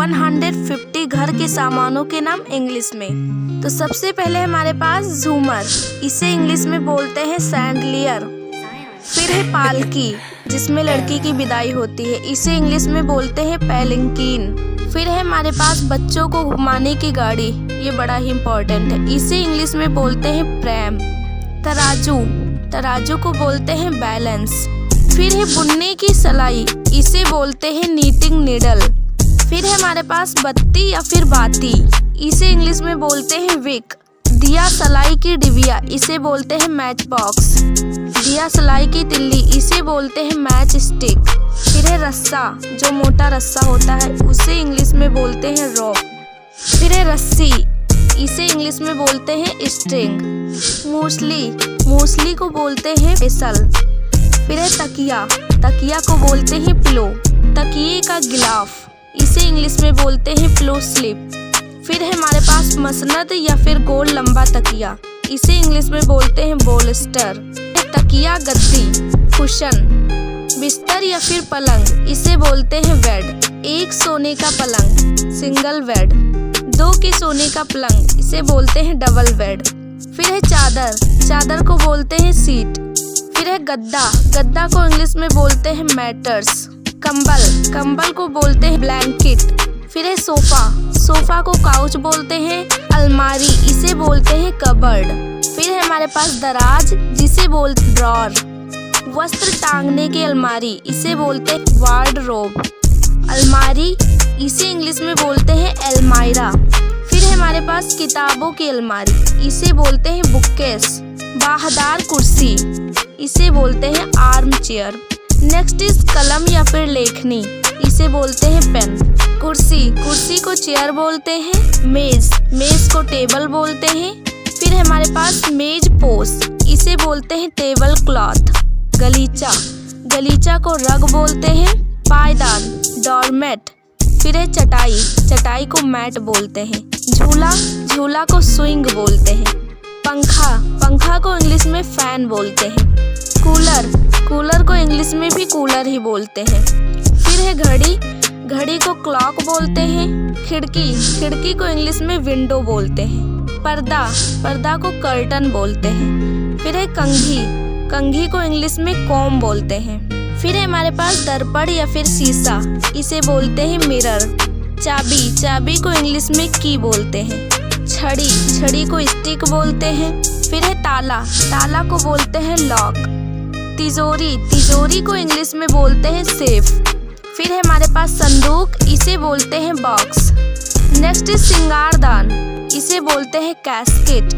150 घर के सामानों के नाम इंग्लिश में। तो सबसे पहले हमारे पास झूमर, इसे इंग्लिश में बोलते हैं सैंडलियर। फिर है पालकी, जिसमें लड़की की विदाई होती है, इसे इंग्लिश में बोलते हैं पैलिंकीन। फिर है हमारे पास बच्चों को घुमाने की गाड़ी, ये बड़ा ही इम्पोर्टेंट है, इसे इंग्लिश में बोलते हैं प्रैम। तराजू, तराजू को बोलते हैं बैलेंस। फिर है बुनने की सलाई, इसे बोलते हैं नीटिंग नीडल। फिर है हमारे पास बत्ती या फिर बाती, इसे इंग्लिश में बोलते हैं विक। दिया सलाई की डिबिया, इसे बोलते हैं मैच बॉक्स। दिया सलाई की तिल्ली, इसे बोलते हैं मैच स्टिक। फिर है रस्सा, जो मोटा रस्सा होता है, उसे इंग्लिश में बोलते हैं रॉप। फिर है रस्सी, इसे इंग्लिश में बोलते हैं स्ट्रिंग। मूसली, मूसली को बोलते हैं फिसल। फिर है तकिया, तकिया को बोलते हैं पिलो। तकिए का गिलाफ, इसे इंग्लिश में बोलते हैं पिलो स्लिप। फिर है हमारे पास मसनद या फिर गोल लंबा तकिया, इसे इंग्लिश में बोलते हैं बोल्स्टर। तकिया गद्दी, कुशन। बिस्तर या फिर पलंग, इसे बोलते हैं बेड। एक सोने का पलंग, सिंगल बेड। दो के सोने का पलंग, इसे बोलते हैं डबल बेड। फिर है चादर, चादर को बोलते हैं सीट। फिर है गद्दा, गद्दा को इंग्लिश में बोलते हैं मैटर्स। कंबल, कंबल को बोलते हैं ब्लैंकेट। फिर है सोफा, सोफा को काउच बोलते हैं। अलमारी, इसे बोलते हैं कबर्ड। फिर है हमारे पास दराज, जिसे बोलते ड्रॉर। वस्त्र टांगने की अलमारी, इसे बोलते हैं वार्डरोब। अलमारी, इसे इंग्लिश में बोलते हैं एलमायरा। फिर है हमारे पास किताबों की अलमारी, इसे बोलते हैं बुककेस। बाहदार कुर्सी, इसे बोलते हैं आर्म चेयर। नेक्स्ट इज कलम या फिर लेखनी, इसे बोलते हैं पेन। कुर्सी, कुर्सी को चेयर बोलते हैं। मेज, मेज को टेबल बोलते हैं। फिर है हमारे पास मेज पोस, इसे बोलते हैं टेबल क्लॉथ। गलीचा, गलीचा को रग बोलते हैं। पायदान, डोरमेट। फिर है चटाई, चटाई को मैट बोलते हैं। झूला, झूला को स्विंग बोलते हैं। पंखा, पंखा को इंग्लिश में फैन बोलते हैं। कूलर, कूलर को इंग्लिश में भी कूलर ही बोलते हैं। फिर है घड़ी, घड़ी को क्लॉक बोलते हैं। खिड़की, खिड़की को इंग्लिश में विंडो बोलते हैं। पर्दा, पर्दा को कर्टन बोलते हैं। फिर है कंघी, कंघी को इंग्लिश में कॉम बोलते हैं। फिर है हमारे पास दर्पण या फिर शीशा, इसे बोलते हैं मिरर। चाबी, चाबी को इंग्लिश में की बोलते हैं। छड़ी, छड़ी को स्टिक बोलते हैं। फिर है ताला, ताला को बोलते हैं लॉक। तिजोरी, तिजोरी को इंग्लिश में बोलते हैं सेफ। फिर है हमारे पास संदूक, इसे बोलते हैं बॉक्स। नेक्स्ट इज सिंगारदान, इसे बोलते हैं कैस्केट।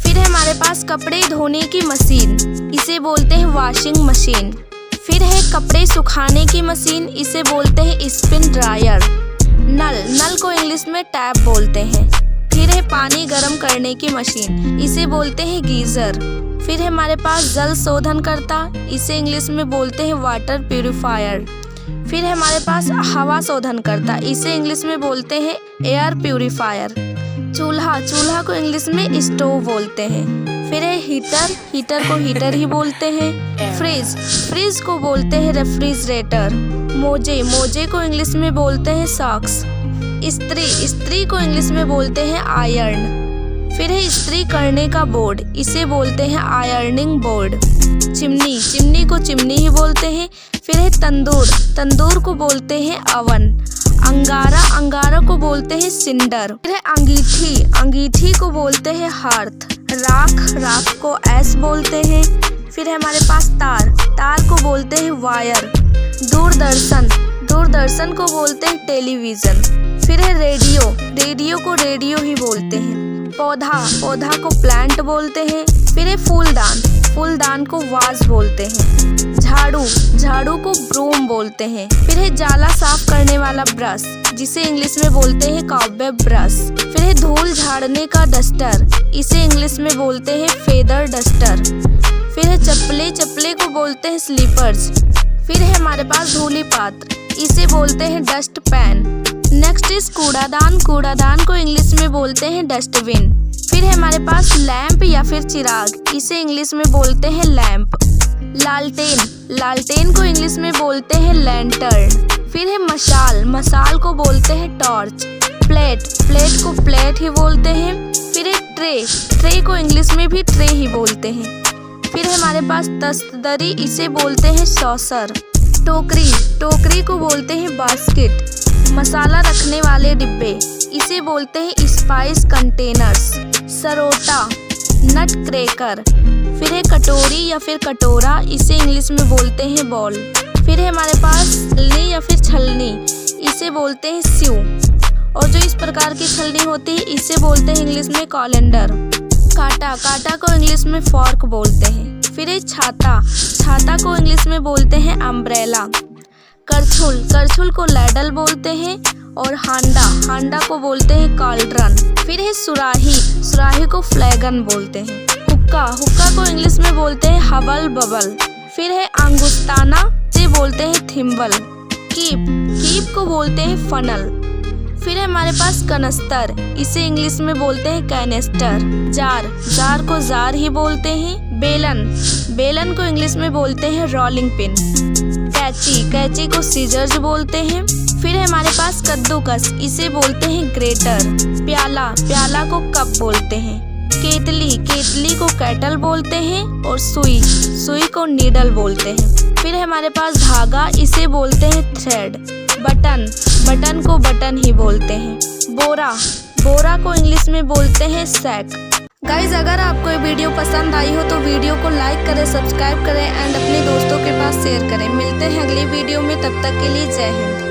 फिर है हमारे पास कपड़े धोने की मशीन, इसे बोलते हैं वॉशिंग मशीन। फिर है कपड़े सुखाने की मशीन, इसे बोलते हैं स्पिन ड्रायर। नल, नल को इंग्लिश में टैप बोलते हैं। फिर है पानी गर्म करने की मशीन, इसे बोलते हैं गीजर। फिर है हमारे पास जल शोधन करता, इसे इंग्लिश में बोलते हैं वाटर प्यूरिफायर। फिर है हमारे पास हवा शोधन करता, इसे इंग्लिश में बोलते हैं एयर प्यूरिफायर। चूल्हा, चूल्हा को इंग्लिश में स्टोव बोलते हैं। फिर है हीटर, हीटर को हीटर ही बोलते हैं। फ्रिज, फ्रिज को बोलते हैं रेफ्रिजरेटर। मोजे, मोजे को इंग्लिश में बोलते हैं सॉक्स। इस्त्री, इस्त्री को इंग्लिश में बोलते हैं आयरन। फिर है इस्त्री करने का बोर्ड, इसे बोलते हैं आयरनिंग बोर्ड। चिमनी, चिमनी को चिमनी ही बोलते हैं। फिर है तंदूर, तंदूर को बोलते हैं अवन। अंगारा, अंगारा को बोलते हैं सिंडर। फिर है अंगीठी, अंगीठी को बोलते हैं हार्थ। राख, राख को ऐस बोलते हैं। फिर है हमारे पास तार, तार को बोलते हैं वायर। दूरदर्शन, दूरदर्शन को बोलते हैं टेलीविजन। फिर है रेडियो, रेडियो को रेडियो ही बोलते हैं। पौधा, पौधा को प्लांट बोलते हैं। फिर है फूलदान, फूलदान को वाज बोलते हैं। झाड़ू, झाड़ू को ब्रूम बोलते हैं। फिर है जाला साफ करने वाला ब्रश, जिसे इंग्लिश में बोलते हैं कॉबवेब ब्रश। फिर है धूल झाड़ने का डस्टर, इसे इंग्लिश में बोलते हैं फेदर डस्टर। फिर है चप्पले, चप्पले को बोलते हैं स्लीपर्स। फिर है हमारे पास धूली पात्र, इसे बोलते हैं डस्ट पैन। नेक्स्ट इज कूड़ादान, कूड़ादान को इंग्लिश में बोलते हैं डस्टबिन। फिर है हमारे पास लैंप या फिर चिराग, इसे इंग्लिश में बोलते हैं लैंप। लालटेन, लालटेन को इंग्लिश में बोलते हैं लैंटर्न। फिर है मशाल, मशाल को बोलते हैं टॉर्च। प्लेट, प्लेट को प्लेट ही बोलते हैं। फिर है ट्रे, ट्रे को इंग्लिश में भी ट्रे ही बोलते हैं। फिर है हमारे पास तस्तदरी, इसे बोलते हैं सॉसर। टोकरी, टोकरी को बोलते हैं बास्केट। मसाला रखने वाले डिब्बे, इसे बोलते हैं स्पाइस कंटेनर्स। सरोटा, नट क्रैकर। फिर है कटोरी या फिर कटोरा, इसे इंग्लिश में बोलते हैं बॉल। फिर है हमारे पास छलनी या फिर छलनी, इसे बोलते हैं स्यू। और जो इस प्रकार की छलनी होती है इसे बोलते हैं इंग्लिश में कॉलेंडर। कांटा, कांटा को इंग्लिश में फॉर्क बोलते हैं। फिर है छाता, छाता को इंग्लिश में बोलते हैं अम्ब्रेला। करछुल, करछुल को लैडल बोलते हैं। और हांडा, हांडा को बोलते हैं कॉल्ड्रन। फिर है सुराही, सुराही को फ्लैगन बोलते हैं। हुक्का, हुक्का को इंग्लिश में बोलते हैं हबल बबल। फिर है अंगुस्ताना, इसे बोलते हैं थिम्बल। कीप, कीप को बोलते हैं फनल। फिर है हमारे पास कनस्तर, इसे इंग्लिश में बोलते हैं कैनेस्टर। जार, जार को जार ही बोलते हैं। बेलन, बेलन को इंग्लिश में बोलते हैं रोलिंग पिन। कैंची, कैंची को सीजर्स बोलते हैं। फिर है हमारे पास कद्दूकस, इसे बोलते हैं ग्रेटर। प्याला, प्याला को कप बोलते हैं। केतली, केतली को कैटल बोलते हैं। और सुई, सुई को नीडल बोलते हैं। फिर है हमारे पास धागा, इसे बोलते हैं थ्रेड। बटन, बटन को बटन ही बोलते हैं। बोरा, बोरा को इंग्लिश में बोलते हैं सैक। गाइज, अगर आपको ये वीडियो पसंद आई हो तो वीडियो को लाइक करें, सब्सक्राइब करें एंड अपने दोस्तों के पास शेयर करें। मिलते हैं अगली वीडियो में, तब तक के लिए जय हिंद।